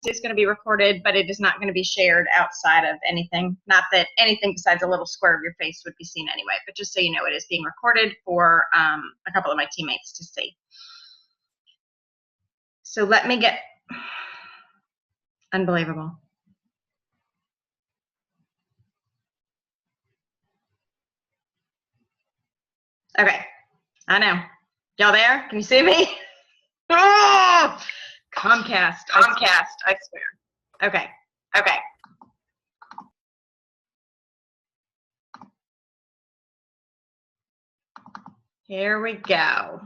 is going to be recorded, but it is not going to be shared outside of anything. Not that anything besides a little square of your face would be seen anyway, but just so you know, it is being recorded for a couple of my teammates to see. So let me get, unbelievable. Okay, I know. Y'all there? Can you see me? Oh, Comcast, I swear. Okay. Here we go.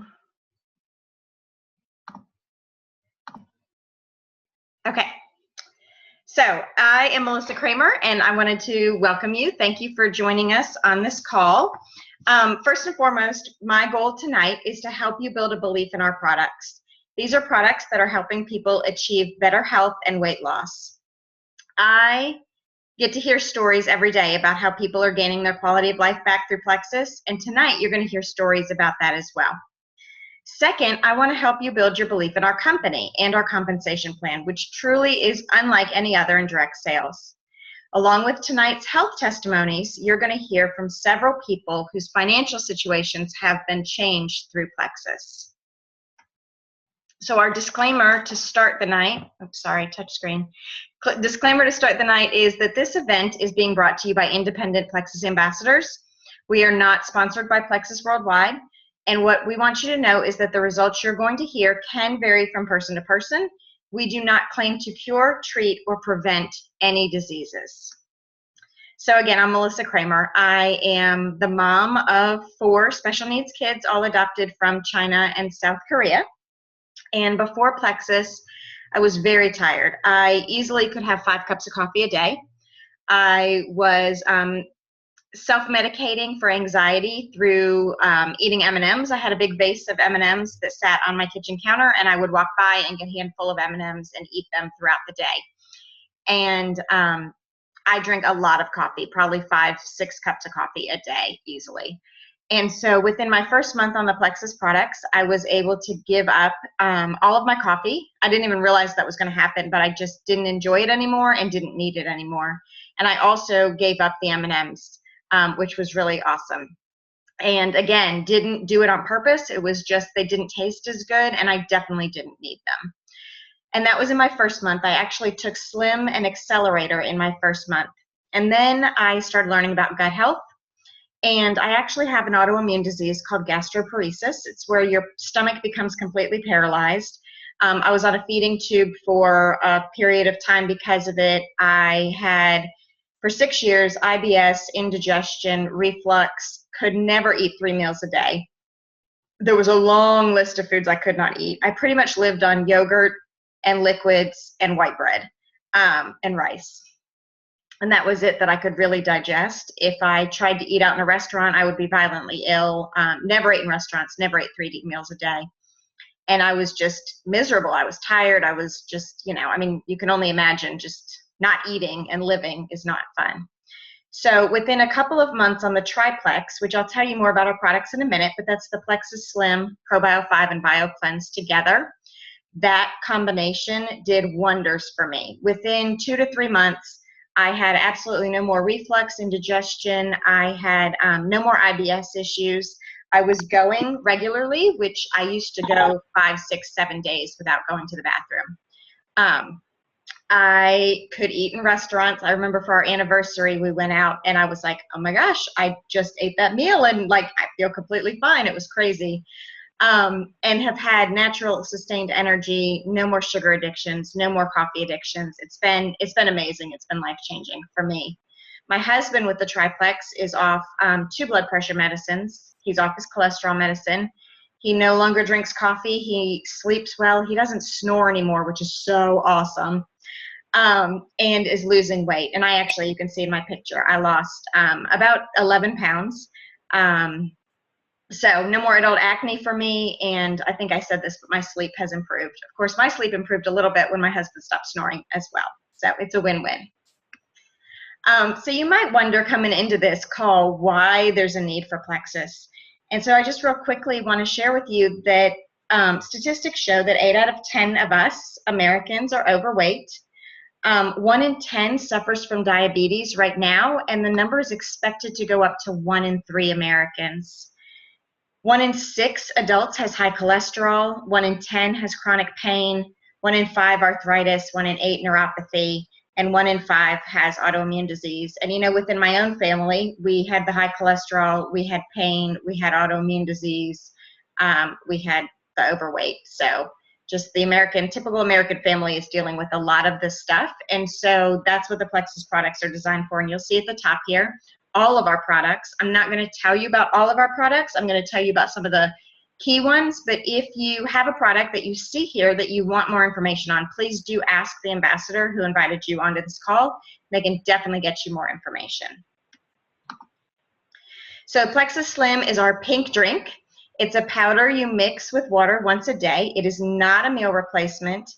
Okay. So I am Melissa Kramer, and I wanted to welcome you. Thank you for joining us on this call. First and foremost, my goal tonight is to help you build a belief in our products. These are products that are helping people achieve better health and weight loss. I get to hear stories every day about how people are gaining their quality of life back through Plexus, and tonight you're going to hear stories about that as well. Second, I want to help you build your belief in our company and our compensation plan, which truly is unlike any other in direct sales. Along with tonight's health testimonies, you're going to hear from several people whose financial situations have been changed through Plexus. So our disclaimer to start the night, touchscreen. Disclaimer to start the night is that this event is being brought to you by independent Plexus ambassadors. We are not sponsored by Plexus Worldwide. And what we want you to know is that the results you're going to hear can vary from person to person. We do not claim to cure, treat, or prevent any diseases. So again, I'm Melissa Kramer. I am the mom of 4 special needs kids, all adopted from China and South Korea. And before Plexus, I was very tired. I easily could have 5 cups of coffee a day. I was self-medicating for anxiety through eating M&Ms. I had a big vase of M&Ms that sat on my kitchen counter, and I would walk by and get a handful of M&Ms and eat them throughout the day. And I drink a lot of coffee, probably 5-6 cups of coffee a day easily. And so within my first month on the Plexus products, I was able to give up all of my coffee. I didn't even realize that was going to happen, but I just didn't enjoy it anymore and didn't need it anymore. And I also gave up the M&Ms. Which was really awesome. And again, didn't do it on purpose. It was just they didn't taste as good, and I definitely didn't need them. And that was in my first month. I actually took Slim and Accelerator in my first month. And then I started learning about gut health. And I actually have an autoimmune disease called gastroparesis. It's where your stomach becomes completely paralyzed. I was on a feeding tube for a period of time because of it. I had, for 6 years, IBS, indigestion, reflux, could never eat 3 meals a day. There was a long list of foods I could not eat. I pretty much lived on yogurt and liquids and white bread and rice. And that was it that I could really digest. If I tried to eat out in a restaurant, I would be violently ill. Never ate in restaurants, never ate 3 meals a day. And I was just miserable. I was tired. I was just, I mean, you can only imagine just not eating and living is not fun. So within a couple of months on the Triplex, which I'll tell you more about our products in a minute, but that's the Plexus Slim, ProBio 5, and BioCleanse together. That combination did wonders for me. Within 2 to 3 months, I had absolutely no more reflux, indigestion. I had no more IBS issues. I was going regularly, which I used to go 5, 6, 7 days without going to the bathroom. I could eat in restaurants. I remember for our anniversary, we went out and I was like, oh my gosh, I just ate that meal and like I feel completely fine. It was crazy. And have had natural sustained energy, no more sugar addictions, no more coffee addictions. It's been amazing. It's been life-changing for me. My husband with the Triplex is off 2 blood pressure medicines. He's off his cholesterol medicine. He no longer drinks coffee. He sleeps well. He doesn't snore anymore, which is so awesome. And is losing weight. And I actually, you can see in my picture, I lost about 11 pounds. So no more adult acne for me. And I think I said this, but my sleep has improved. Of course, my sleep improved a little bit when my husband stopped snoring as well. So it's a win-win. So you might wonder coming into this call why there's a need for Plexus. And so I just real quickly want to share with you that statistics show that 8 out of 10 of us Americans are overweight. 1 in 10 suffers from diabetes right now, and the number is expected to go up to 1 in 3 Americans. 1 in 6 adults has high cholesterol, 1 in 10 has chronic pain, 1 in 5 arthritis, 1 in 8 neuropathy, and 1 in 5 has autoimmune disease. And you know, within my own family, we had the high cholesterol, we had pain, we had autoimmune disease, we had the overweight. So just the typical American family is dealing with a lot of this stuff. And so that's what the Plexus products are designed for. And you'll see at the top here, all of our products. I'm not going to tell you about all of our products. I'm going to tell you about some of the key ones. But if you have a product that you see here that you want more information on, please do ask the ambassador who invited you onto this call. They can definitely get you more information. So Plexus Slim is our pink drink. It's a powder you mix with water once a day. It is not a meal replacement.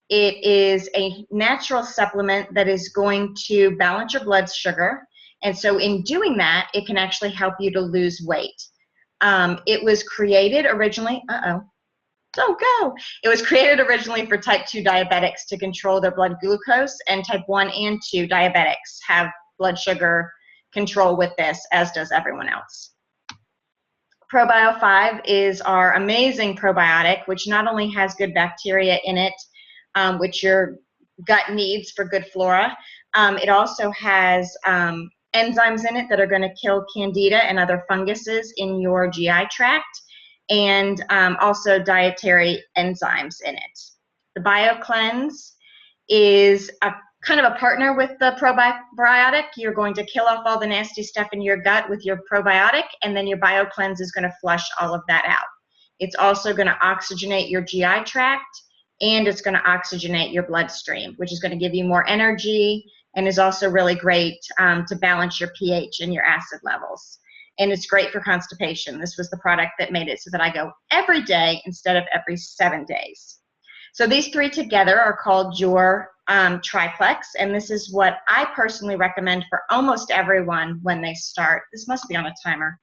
It is a natural supplement that is going to balance your blood sugar. And so in doing that, it can actually help you to lose weight. It was created originally, It was created originally for type 2 diabetics to control their blood glucose, and type 1 and 2 diabetics have blood sugar control with this, as does everyone else. ProBio 5 is our amazing probiotic, which not only has good bacteria in it, which your gut needs for good flora, it also has enzymes in it that are going to kill candida and other funguses in your GI tract, and also dietary enzymes in it. The BioCleanse is a kind of a partner with the probiotic. You're going to kill off all the nasty stuff in your gut with your probiotic, and then your BioCleanse is going to flush all of that out. It's also going to oxygenate your GI tract, and it's going to oxygenate your bloodstream, which is going to give you more energy, and is also really great to balance your pH and your acid levels. And it's great for constipation. This was the product that made it so that I go every day instead of every 7 days. So these three together are called your triplex, and this is what I personally recommend for almost everyone when they start. This must be on a timer.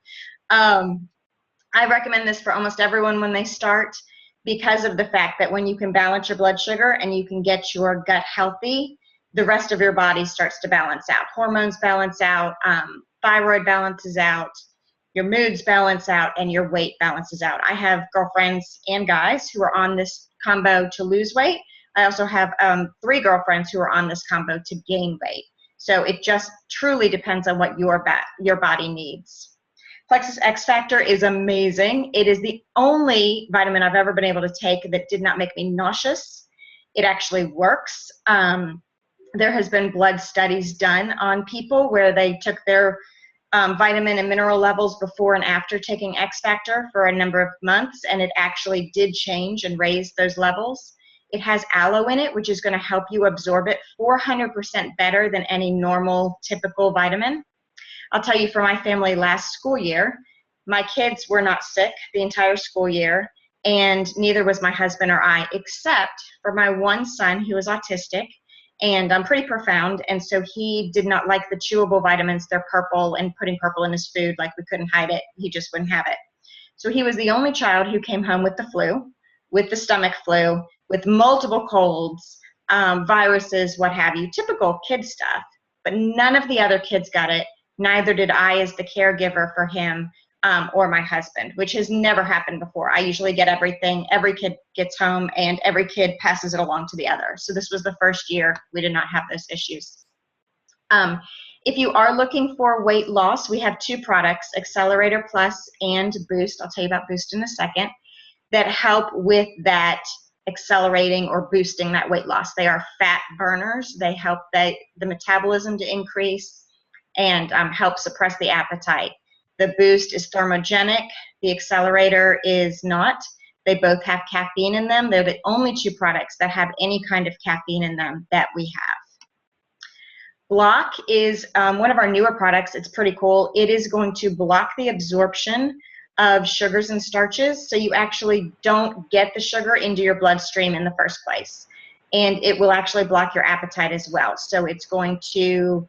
I recommend this for almost everyone when they start because of the fact that when you can balance your blood sugar and you can get your gut healthy, the rest of your body starts to balance out. Hormones balance out, thyroid balances out, your moods balance out, and your weight balances out. I have girlfriends and guys who are on this combo to lose weight. I also have 3 girlfriends who are on this combo to gain weight. So it just truly depends on what your body needs. Plexus X Factor is amazing. It is the only vitamin I've ever been able to take that did not make me nauseous. It actually works. There has been blood studies done on people where they took their vitamin and mineral levels before and after taking X Factor for a number of months, and it actually did change and raise those levels. It has aloe in it, which is going to help you absorb it 400% better than any normal typical vitamin. I'll tell you, for my family last school year, my kids were not sick the entire school year, and neither was my husband or I, except for my one son who is autistic and pretty profound, and so he did not like the chewable vitamins. They're purple, and putting purple in his food, like, we couldn't hide it. He just wouldn't have it. So he was the only child who came home with the flu, with the stomach flu, with multiple colds, viruses, what have you, typical kid stuff. But none of the other kids got it. Neither did I as the caregiver for him or my husband, which has never happened before. I usually get everything. Every kid gets home, and every kid passes it along to the other. So this was the first year we did not have those issues. If you are looking for weight loss, we have 2 products, Accelerator Plus and Boost. I'll tell you about Boost in a second, that help with that accelerating or boosting that weight loss. They are fat burners. They help the metabolism to increase and help suppress the appetite. The Boost is thermogenic. The Accelerator is not. They both have caffeine in them. They're the only 2 products that have any kind of caffeine in them that we have. Block is one of our newer products. It's pretty cool. It is going to block the absorption of sugars and starches, so you actually don't get the sugar into your bloodstream in the first place. And it will actually block your appetite as well. So it's going to,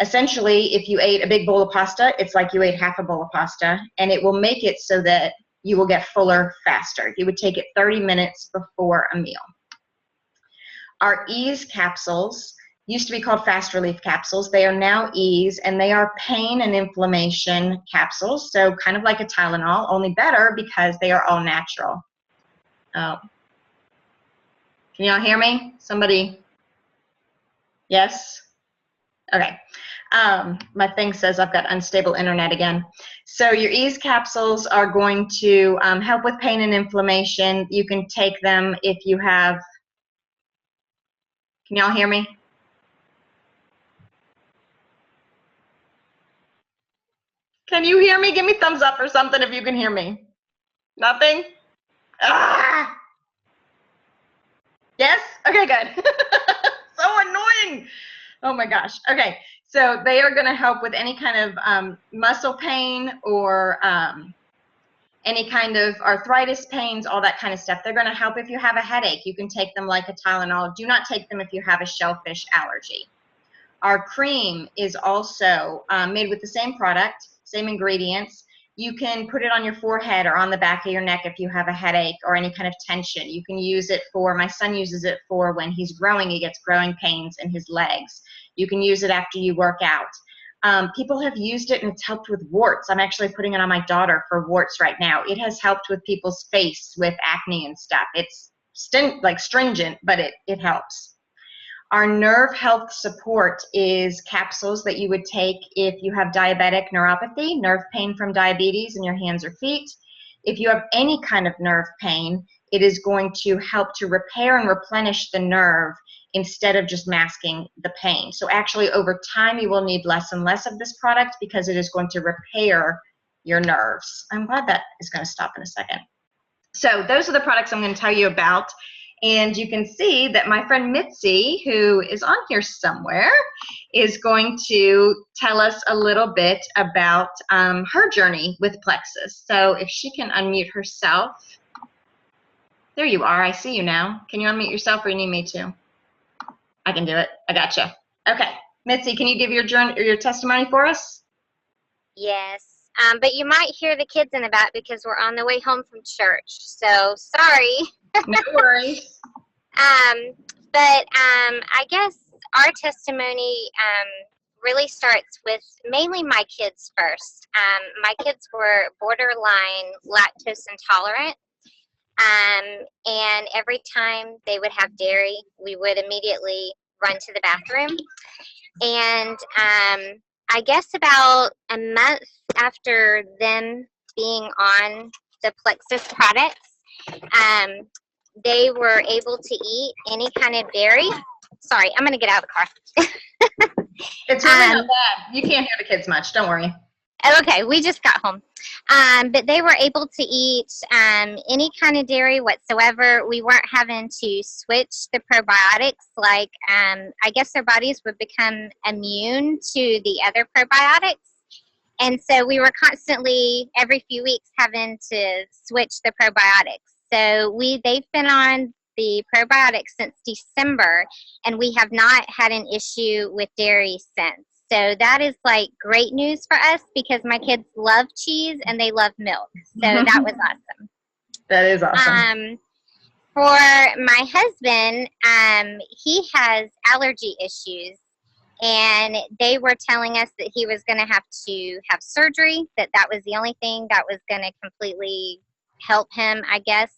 essentially, if you ate a big bowl of pasta, it's like you ate half a bowl of pasta, and it will make it so that you will get fuller faster. You would take it 30 minutes before a meal. Our Ease capsules used to be called Fast Relief capsules. They are now Ease, and they are pain and inflammation capsules, so kind of like a Tylenol, only better because they are all natural. Oh. Can y'all hear me? Somebody? Yes? Okay. My thing says I've got unstable internet again. So your Ease capsules are going to help with pain and inflammation. You can take them if you have, can y'all hear me? Can you hear me? Give me thumbs up or something if you can hear me. Nothing? Ah! Yes? Okay, good. So annoying. Oh my gosh. Okay, so they are going to help with any kind of muscle pain or any kind of arthritis pains, all that kind of stuff. They're going to help if you have a headache. You can take them like a Tylenol. Do not take them if you have a shellfish allergy. Our cream is also made with the same product, same ingredients. You can put it on your forehead or on the back of your neck if you have a headache or any kind of tension. You can use it for, my son uses it for when he's growing, he gets growing pains in his legs. You can use it after you work out. People have used it and it's helped with warts. I'm actually putting it on my daughter for warts right now. It has helped with people's face with acne and stuff. It's like stringent, but it helps. Our nerve health support is capsules that you would take if you have diabetic neuropathy, nerve pain from diabetes in your hands or feet. If you have any kind of nerve pain, it is going to help to repair and replenish the nerve instead of just masking the pain. So actually over time you will need less and less of this product because it is going to repair your nerves. I'm glad that is going to stop in a second. So those are the products I'm going to tell you about. And you can see that my friend Mitzi, who is on here somewhere, is going to tell us a little bit about her journey with Plexus. So if she can unmute herself. There you are. I see you now. Can you unmute yourself or you need me to? I can do it. I gotcha. Okay. Mitzi, can you give your journey or your testimony for us? Yes. But you might hear the kids in the back because we're on the way home from church. So sorry. No worries. I guess our testimony really starts with mainly my kids first. My kids were borderline lactose intolerant. And every time they would have dairy, we would immediately run to the bathroom. And I guess about a month after them being on the Plexus products, they were able to eat any kind of dairy. Sorry, I'm going to get out of the car. It's really not bad. You can't hear the kids much. Don't worry. Okay, we just got home. But they were able to eat any kind of dairy whatsoever. We weren't having to switch the probiotics. Like, I guess their bodies would become immune to the other probiotics. And so we were constantly, every few weeks, having to switch the probiotics. So they've been on the probiotics since December, and we have not had an issue with dairy since. So that is like great news for us because my kids love cheese and they love milk. So that was awesome. That is awesome. For my husband, he has allergy issues, and they were telling us that he was going to have surgery, that was the only thing that was going to completely help him, I guess.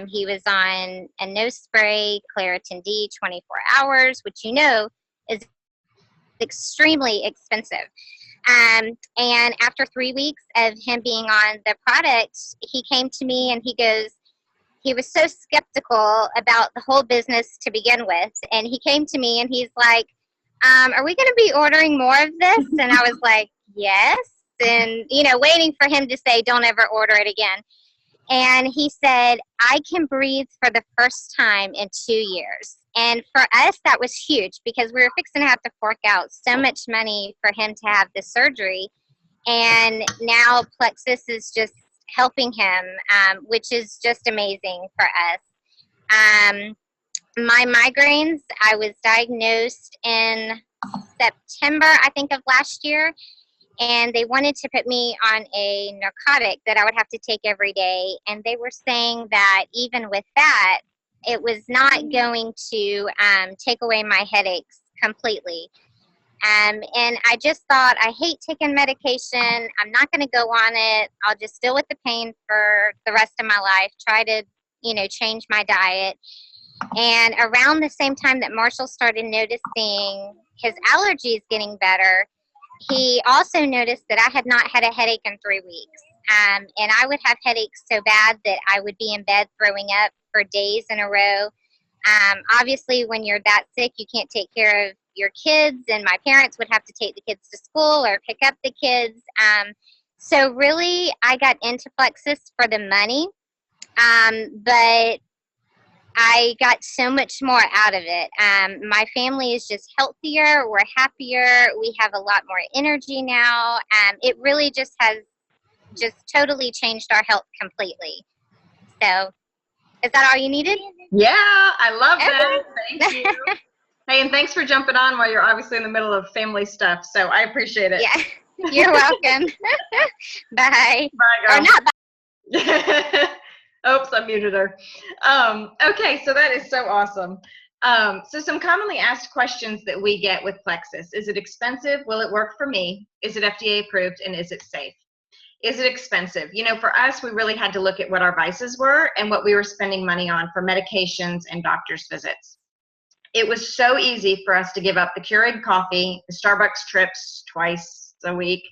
He was on a nose spray, Claritin D, 24 hours, which is extremely expensive. And after 3 weeks of him being on the product, he came to me and he was so skeptical about the whole business to begin with. And he came to me and he's like, are we going to be ordering more of this? And I was like, yes. And, waiting for him to say, don't ever order it again. And he said, I can breathe for the first time in 2 years. And for us, that was huge because we were fixing to have to fork out so much money for him to have the surgery. And now Plexus is just helping him, which is just amazing for us. My migraines, I was diagnosed in September, I think, of last year. and they wanted to put me on a narcotic that I would have to take every day. And they were saying that even with that, it was not going to take away my headaches completely. And I just thought, I hate taking medication. I'm not going to go on it. I'll just deal with the pain for the rest of my life, try to, change my diet. And around the same time that Marshall started noticing his allergies getting better, he also noticed that I had not had a headache in 3 weeks. And I would have headaches so bad that I would be in bed throwing up for days in a row. Obviously, when you're that sick, you can't take care of your kids, and my parents would have to take the kids to school or pick up the kids. So really, I got into Plexus for the money, but I got so much more out of it. My family is just healthier. We're happier. We have a lot more energy now. It really just has totally changed our health completely. So is that all you needed? Yeah, I love that. Thank you. Hey, and thanks for jumping on while you're obviously in the middle of family stuff. So I appreciate it. Yeah, you're welcome. Bye. Bye, girl. Or not bye. Oops, I muted her. Okay, so that is so awesome. So some commonly asked questions that we get with Plexus. Is it expensive? Will it work for me? Is it FDA approved? And is it safe? Is it expensive? For us, we really had to look at what our vices were and what we were spending money on for medications and doctor's visits. It was so easy for us to give up the Keurig coffee, the Starbucks trips twice a week,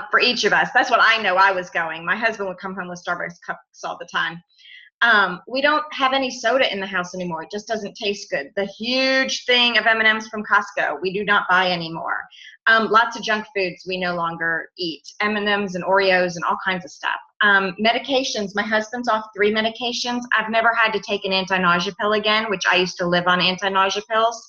for each of us. That's what I know I was going. My husband would come home with Starbucks cups all the time. We don't have any soda in the house anymore. It just doesn't taste good. The huge thing of M&Ms from Costco, we do not buy anymore. Lots of junk foods we no longer eat. M&Ms and Oreos and all kinds of stuff. Medications, my husband's off 3 medications. I've never had to take an anti-nausea pill again, which I used to live on anti-nausea pills.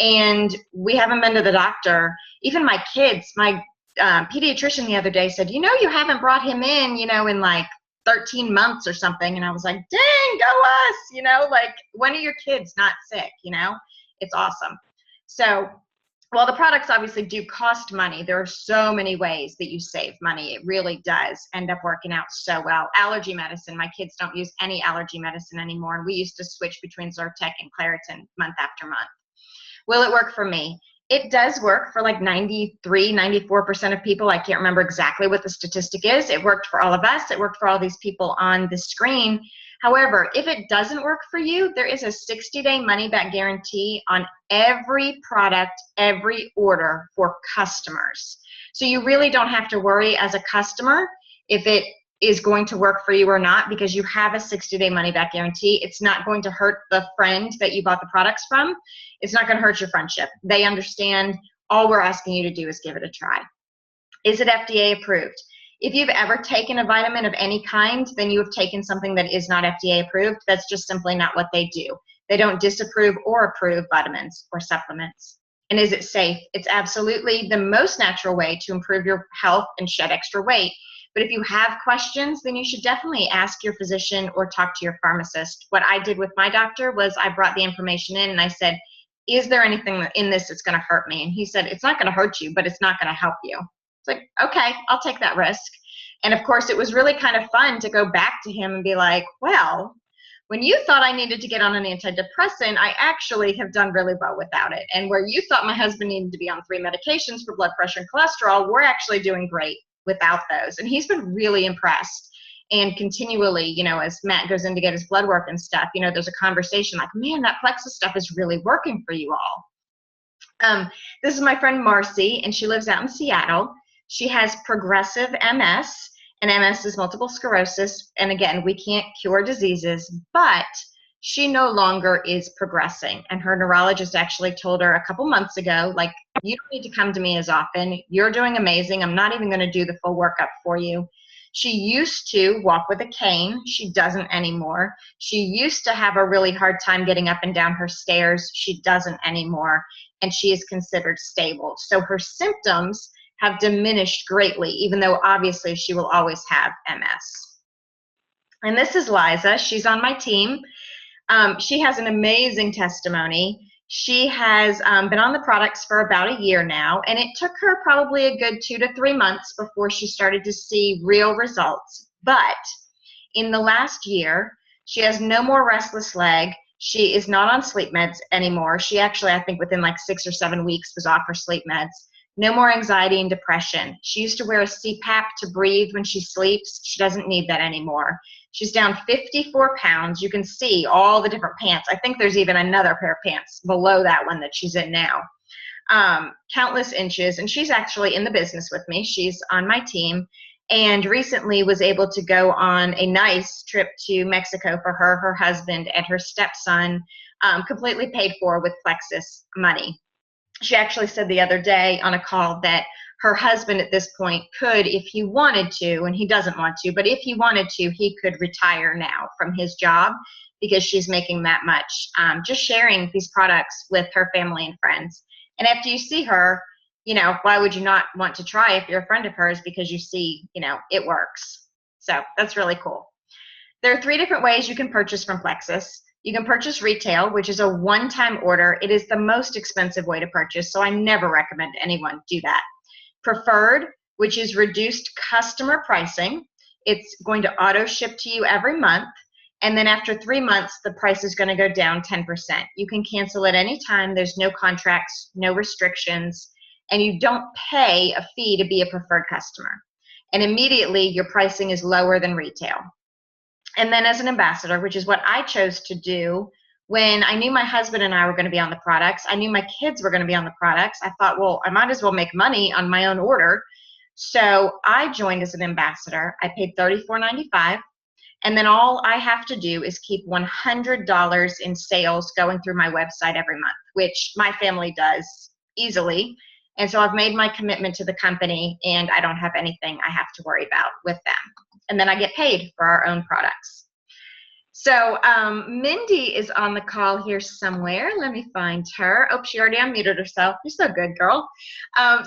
And we haven't been to the doctor. Even my kids, my pediatrician the other day said, you haven't brought him in, in like 13 months or something. And I was like, dang, go us, when are your kids not sick? It's awesome. So while the products obviously do cost money, there are so many ways that you save money. It really does end up working out so well. Allergy medicine, my kids don't use any allergy medicine anymore. And we used to switch between Zyrtec and Claritin month after month. Will it work for me? It does work for like 93, 94% of people. I can't remember exactly what the statistic is. It worked for all of us. It worked for all these people on the screen. However, if it doesn't work for you, there is a 60-day money-back guarantee on every product, every order for customers. So you really don't have to worry as a customer if it is going to work for you or not, because you have a 60-day money-back guarantee. It's not going to hurt the friend that you bought the products from. It's not going to hurt your friendship. They understand. All we're asking you to do is give it a try. Is it FDA approved? If you've ever taken a vitamin of any kind, then you have taken something that is not FDA approved. That's just simply not what they do. They don't disapprove or approve vitamins or supplements. And is it safe? It's absolutely the most natural way to improve your health and shed extra weight. But if you have questions, then you should definitely ask your physician or talk to your pharmacist. What I did with my doctor was I brought the information in and I said, is there anything in this that's going to hurt me? And he said, it's not going to hurt you, but it's not going to help you. It's like, okay, I'll take that risk. And of course, it was really kind of fun to go back to him and be like, well, when you thought I needed to get on an antidepressant, I actually have done really well without it. And where you thought my husband needed to be on 3 medications for blood pressure and cholesterol, we're actually doing great without those. And he's been really impressed. And continually, as Matt goes in to get his blood work and stuff, there's a conversation like, man, that Plexus stuff is really working for you all. This is my friend Marcy, and she lives out in Seattle. She has progressive MS, and MS is multiple sclerosis. And again, we can't cure diseases, but she no longer is progressing. And her neurologist actually told her a couple months ago, like, you don't need to come to me as often. You're doing amazing. I'm not even going to do the full workup for you. She used to walk with a cane. She doesn't anymore. She used to have a really hard time getting up and down her stairs. She doesn't anymore. And she is considered stable. So her symptoms have diminished greatly, even though obviously she will always have MS. And this is Liza. She's on my team. She has an amazing testimony. She has been on the products for about a year now, and it took her probably a good 2 to 3 months before she started to see real results. But in the last year, she has no more restless leg. She is not on sleep meds anymore. She actually, I think within like 6 or 7 weeks, was off her sleep meds. No more anxiety and depression. She used to wear a CPAP to breathe when she sleeps. She doesn't need that anymore. She's down 54 pounds. You can see all the different pants. I think there's even another pair of pants below that one that she's in now. Countless inches, and she's actually in the business with me. She's on my team, and recently was able to go on a nice trip to Mexico for her, her husband, and her stepson, completely paid for with Plexus money. She actually said the other day on a call that her husband at this point could, if he wanted to, and he doesn't want to, but if he wanted to, he could retire now from his job because she's making that much, just sharing these products with her family and friends. And after you see her, you know, why would you not want to try if you're a friend of hers, because you see, you know, it works. So that's really cool. There are 3 different ways you can purchase from Plexus. You can purchase retail, which is a one-time order. It is the most expensive way to purchase, so I never recommend anyone do that. Preferred, which is reduced customer pricing. It's going to auto ship to you every month, and then after 3 months, the price is going to go down 10%. You can cancel at any time. There's no contracts, no restrictions, and you don't pay a fee to be a preferred customer. And immediately, your pricing is lower than retail. And then as an ambassador, which is what I chose to do when I knew my husband and I were going to be on the products, I knew my kids were going to be on the products. I thought, well, I might as well make money on my own order. So I joined as an ambassador. I paid $34.95. And then all I have to do is keep $100 in sales going through my website every month, which my family does easily. And so I've made my commitment to the company, and I don't have anything I have to worry about with them. And then I get paid for our own products. So Mindy is on the call here somewhere. Let me find her. Oh, she already unmuted herself. You're so good, girl.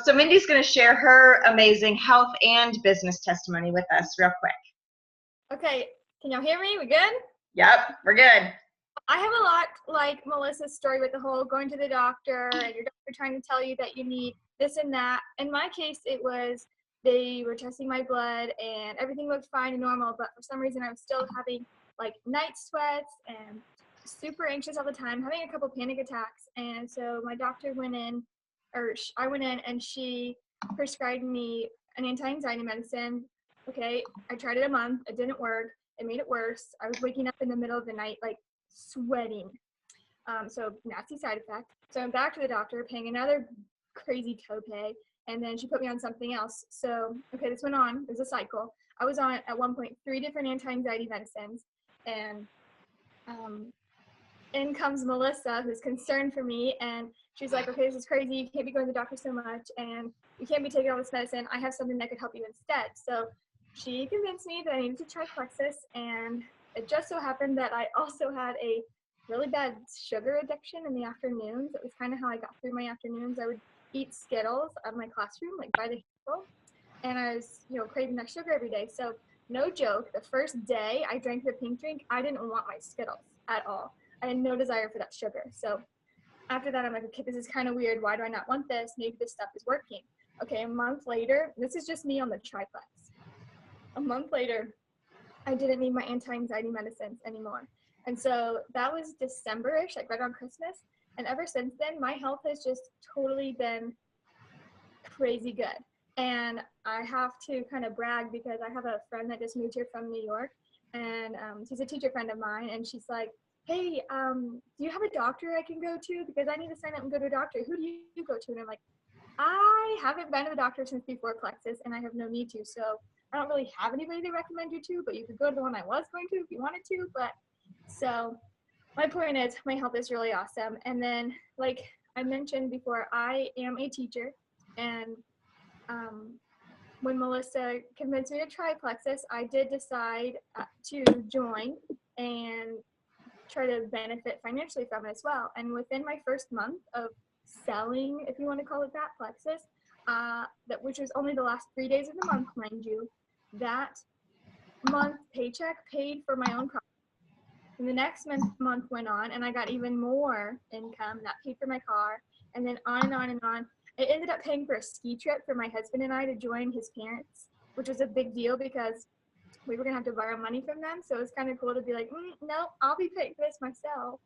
So Mindy's going to share her amazing health and business testimony with us real quick. Okay, can y'all hear me? We good? Yep, we're good. I have a lot like Melissa's story with the whole going to the doctor and your doctor trying to tell you that you need this and that. In my case, it was they were testing my blood and everything looked fine and normal, but for some reason I was still having like night sweats and super anxious all the time, having a couple panic attacks. And so my doctor went in, or I went in, and she prescribed me an anti-anxiety medicine. Okay, I tried it a month. It didn't work. It made it worse. I was waking up in the middle of the night, like sweating. So nasty side effect. So I'm back to the doctor, paying another crazy copay, and then she put me on something else. So, okay, this went on. It was a cycle. I was on, at one point, 3 different anti-anxiety medicines, and in comes Melissa, who's concerned for me, and she's like, okay, this is crazy. You can't be going to the doctor so much, and you can't be taking all this medicine. I have something that could help you instead. So she convinced me that I needed to try Plexus, and it just so happened that I also had a really bad sugar addiction in the afternoons. It was kind of how I got through my afternoons. I would eat Skittles at my classroom, like by the handful, and I was, you know, craving that sugar every day. So no joke, the first day I drank the pink drink, I didn't want my Skittles at all. I had no desire for that sugar. So after that, I'm like, okay, this is kind of weird. Why do I not want this? Maybe this stuff is working. Okay, a month later, this is just me on the triplex. A month later, I didn't need my anti-anxiety medicines anymore. And so that was December-ish, like right around Christmas. And ever since then, my health has just totally been crazy good. And I have to kind of brag because I have a friend that just moved here from New York, and she's a teacher friend of mine, and she's like, hey, do you have a doctor I can go to? Because I need to sign up and go to a doctor. Who do you go to? And I'm like, I haven't been to the doctor since before Plexus, and I have no need to. So I don't really have anybody to recommend you to, but you could go to the one I was going to if you wanted to. But so my point is, my health is really awesome. And then, like I mentioned before, I am a teacher, and when Melissa convinced me to try Plexus, I did decide to join and try to benefit financially from it as well. And within my first month of selling, if you want to call it that, Plexus, which was only the last 3 days of the month, mind you, that month paycheck paid for my own product. And the next month went on, and I got even more income, and that paid for my car, and then on and on and on. It ended up paying for a ski trip for my husband and I to join his parents, which was a big deal because we were gonna have to borrow money from them. So it was kind of cool to be like, no, I'll be paying for this myself.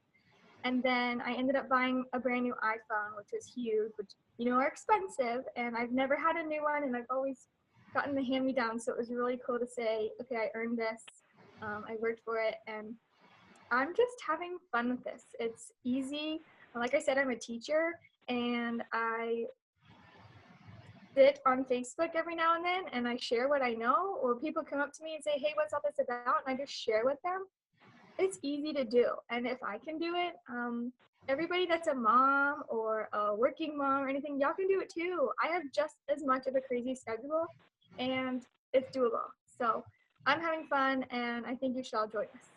And then I ended up buying a brand new iPhone, which was huge, which, you know, are expensive. And I've never had a new one, and I've always gotten the hand-me-down. So it was really cool to say, okay, I earned this. I worked for it, and I'm just having fun with this. It's easy. Like I said, I'm a teacher, and I sit on Facebook every now and then, and I share what I know, or people come up to me and say, hey, what's all this about? And I just share with them. It's easy to do. And if I can do it, everybody that's a mom or a working mom or anything, y'all can do it too. I have just as much of a crazy schedule, and it's doable. So I'm having fun, and I think you should all join us.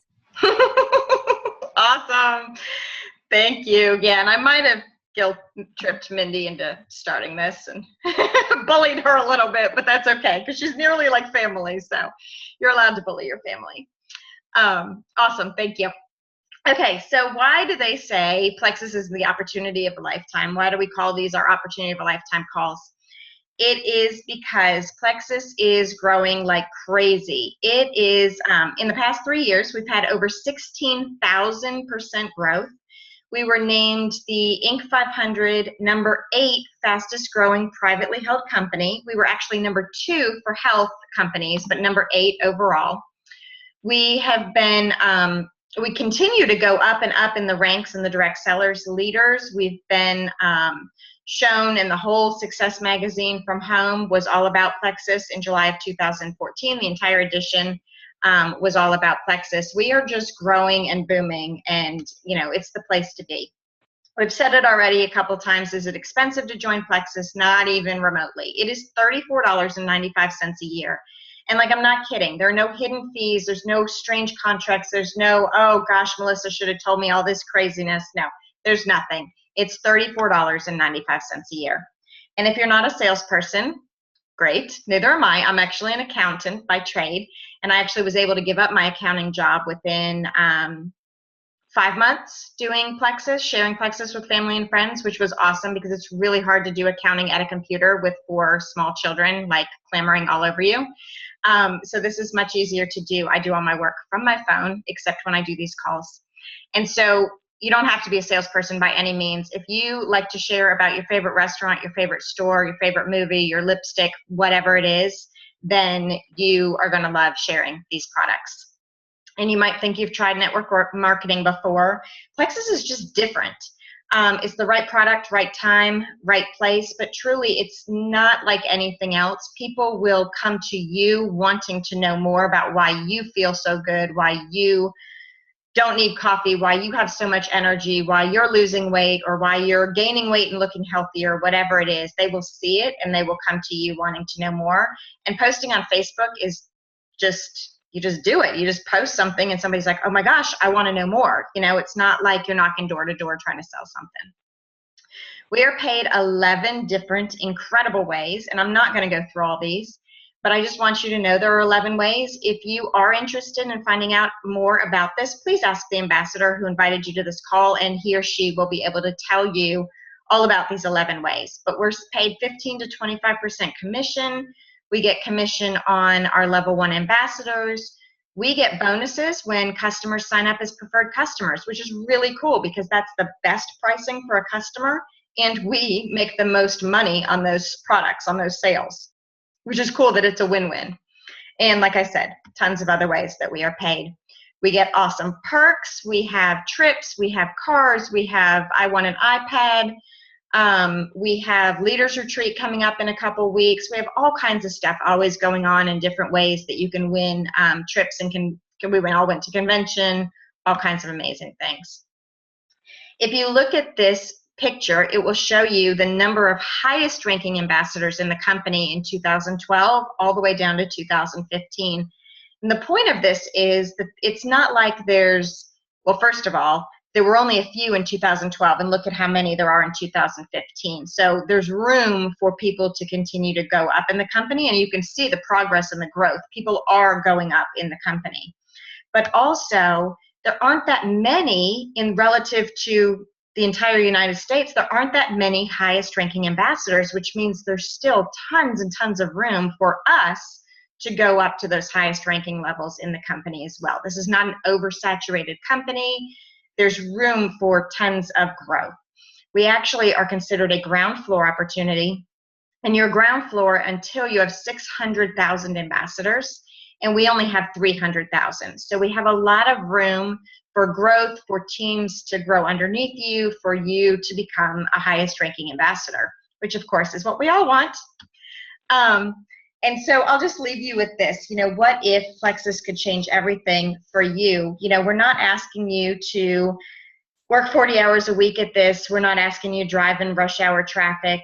Awesome. Thank you. Yeah, and I might have guilt-tripped Mindy into starting this and bullied her a little bit, but that's okay because she's nearly like family, so you're allowed to bully your family. Awesome. Thank you. Okay, so why do they say Plexus is the opportunity of a lifetime? Why do we call these our opportunity of a lifetime calls? It is because Plexus is growing like crazy. It is, in the past 3 years, we've had over 16,000% growth. We were named the Inc. 500 number 8 fastest growing privately held company. We were actually number 2 for health companies, but number 8 overall. We have been, we continue to go up and up in the ranks and the direct sellers leaders. We've been shown in the whole Success magazine from home was all about Plexus in July of 2014. The entire edition was all about Plexus. We are just growing and booming, and you know, it's the place to be. We've said it already a couple times. Is it expensive to join Plexus? Not even remotely. It is $34.95 a year. And like, I'm not kidding. There are no hidden fees. There's no strange contracts. There's no, oh gosh, Melissa should have told me all this craziness. No, there's nothing. It's $34.95 a year. And if you're not a salesperson, great. Neither am I. I'm actually an accountant by trade. And I actually was able to give up my accounting job within 5 months doing Plexus, sharing Plexus with family and friends, which was awesome because it's really hard to do accounting at a computer with 4 small children like clamoring all over you. So this is much easier to do. I do all my work from my phone, except when I do these calls. And so you don't have to be a salesperson by any means. If you like to share about your favorite restaurant, your favorite store, your favorite movie, your lipstick, whatever it is, then you are going to love sharing these products. And you might think you've tried network marketing before. Plexus is just different. It's the right product, right time, right place, but truly it's not like anything else. People will come to you wanting to know more about why you feel so good, why you don't need coffee, why you have so much energy, why you're losing weight, or why you're gaining weight and looking healthier, whatever it is. They will see it and they will come to you wanting to know more. And posting on Facebook is just, you just do it. You just post something and somebody's like, oh my gosh, I want to know more. You know, it's not like you're knocking door to door trying to sell something. We are paid 11 different incredible ways, and I'm not going to go through all these, but I just want you to know there are 11 ways. If you are interested in finding out more about this, please ask the ambassador who invited you to this call, and he or she will be able to tell you all about these 11 ways. But we're paid 15 to 25% commission. We get commission on our level 1 ambassadors. We get bonuses when customers sign up as preferred customers, which is really cool because that's the best pricing for a customer, and we make the most money on those products, on those sales, which is cool that it's a win-win. And like I said, tons of other ways that we are paid. We get awesome perks. We have trips. We have cars. We have I Want an iPad. We have Leaders Retreat coming up in a couple weeks. We have all kinds of stuff always going on in different ways that you can win trips, and we all went to convention, all kinds of amazing things. If you look at this picture, it will show you the number of highest ranking ambassadors in the company in 2012 all the way down to 2015. And the point of this is that it's not like there's, well, first of all, there were only a few in 2012, and look at how many there are in 2015. So there's room for people to continue to go up in the company, and you can see the progress and the growth. People are going up in the company. But also, there aren't that many in relative to the entire United States. There aren't that many highest ranking ambassadors, which means there's still tons and tons of room for us to go up to those highest ranking levels in the company as well. This is not an oversaturated company. There's room for tons of growth. We actually are considered a ground floor opportunity, and you're ground floor until you have 600,000 ambassadors, and we only have 300,000. So we have a lot of room for growth, for teams to grow underneath you, for you to become a highest ranking ambassador, which of course is what we all want. And so I'll just leave you with this. What if Plexus could change everything for you? We're not asking you to work 40 hours a week at this. We're not asking you to drive in rush hour traffic.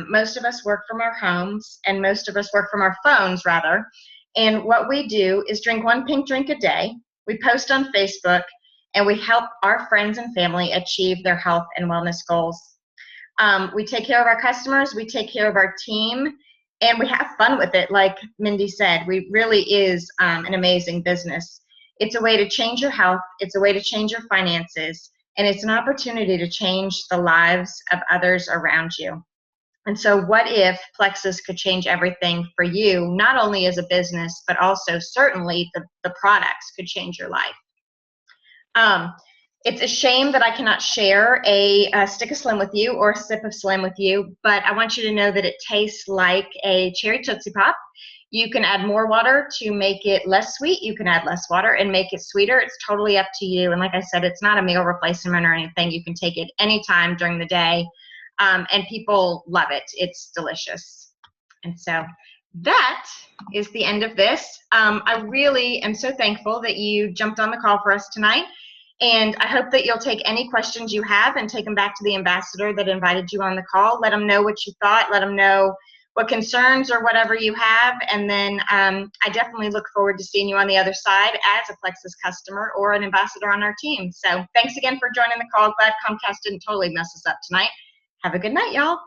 Most of us work from our homes, and most of us work from our phones, rather. And what we do is drink one pink drink a day. We post on Facebook, and we help our friends and family achieve their health and wellness goals. We take care of our customers. We take care of our team. And we have fun with it, like Mindy said. We really is an amazing business. It's a way to change your health. It's a way to change your finances. And it's an opportunity to change the lives of others around you. And so what if Plexus could change everything for you, not only as a business, but also certainly the products could change your life. It's a shame that I cannot share a stick of Slim with you or a sip of Slim with you, but I want you to know that it tastes like a cherry Tootsie Pop. You can add more water to make it less sweet. You can add less water and make it sweeter. It's totally up to you. And like I said, it's not a meal replacement or anything. You can take it anytime during the day, and people love it. It's delicious. And so that is the end of this. I really am so thankful that you jumped on the call for us tonight. And I hope that you'll take any questions you have and take them back to the ambassador that invited you on the call. Let them know what you thought. Let them know what concerns or whatever you have. And then I definitely look forward to seeing you on the other side as a Plexus customer or an ambassador on our team. So thanks again for joining the call. Glad Comcast didn't totally mess us up tonight. Have a good night, y'all.